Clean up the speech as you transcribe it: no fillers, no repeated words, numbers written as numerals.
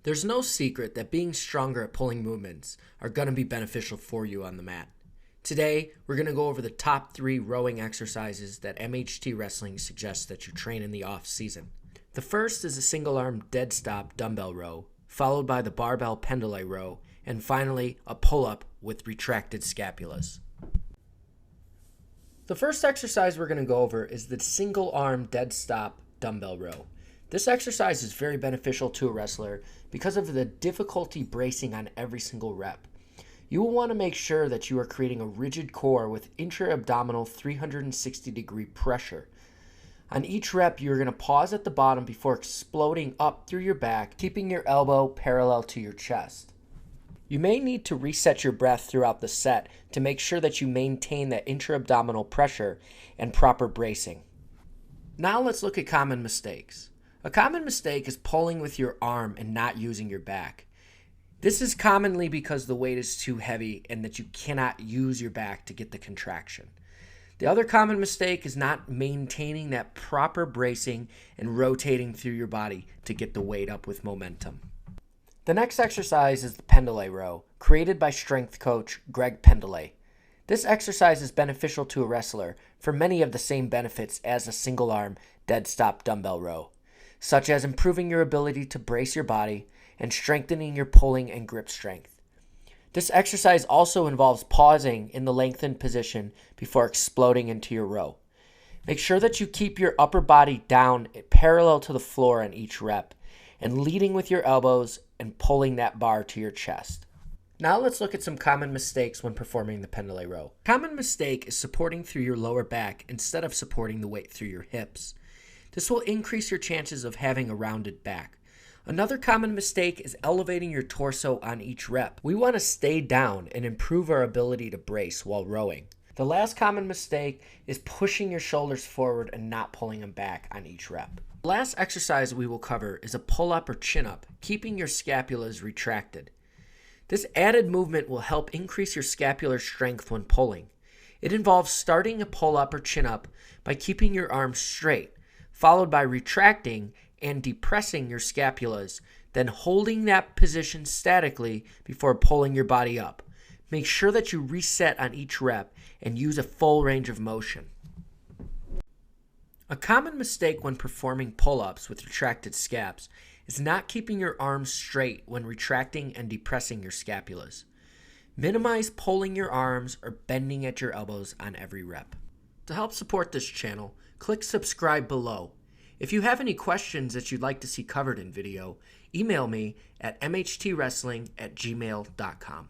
There's no secret that being stronger at pulling movements are going to be beneficial for you on the mat. Today, we're going to go over the top 3 rowing exercises that MHT Wrestling suggests that you train in the off season. The first is a single arm dead stop dumbbell row, followed by the barbell pendule row, and finally a pull-up with retracted scapulas. The first exercise we're going to go over is the single arm dead stop dumbbell row. This exercise is very beneficial to a wrestler because of the difficulty bracing on every single rep. You will want to make sure that you are creating a rigid core with intra-abdominal 360-degree pressure. On each rep, you're going to pause at the bottom before exploding up through your back, keeping your elbow parallel to your chest. You may need to reset your breath throughout the set to make sure that you maintain that intra-abdominal pressure and proper bracing. Now let's look at common mistakes. A common mistake is pulling with your arm and not using your back. This is commonly because the weight is too heavy and that you cannot use your back to get the contraction. The other common mistake is not maintaining that proper bracing and rotating through your body to get the weight up with momentum. The next exercise is the pendule row, created by strength coach Greg Pendule. This exercise is beneficial to a wrestler for many of the same benefits as a single arm dead stop dumbbell row, such as improving your ability to brace your body and strengthening your pulling and grip strength. This exercise also involves pausing in the lengthened position before exploding into your row. Make sure that you keep your upper body down parallel to the floor on each rep and leading with your elbows and pulling that bar to your chest. Now let's look at some common mistakes when performing the pendule row. Common mistake is supporting through your lower back instead of supporting the weight through your hips. This will increase your chances of having a rounded back. Another common mistake is elevating your torso on each rep. We want to stay down and improve our ability to brace while rowing. The last common mistake is pushing your shoulders forward and not pulling them back on each rep. The last exercise we will cover is a pull-up or chin-up, keeping your scapulas retracted. This added movement will help increase your scapular strength when pulling. It involves starting a pull-up or chin-up by keeping your arms straight, followed by retracting and depressing your scapulas, then holding that position statically before pulling your body up. Make sure that you reset on each rep and use a full range of motion. A common mistake when performing pull-ups with retracted scaps is not keeping your arms straight when retracting and depressing your scapulas. Minimize pulling your arms or bending at your elbows on every rep. To help support this channel, click subscribe below. If you have any questions that you'd like to see covered in video, email me at mhtwrestling@gmail.com.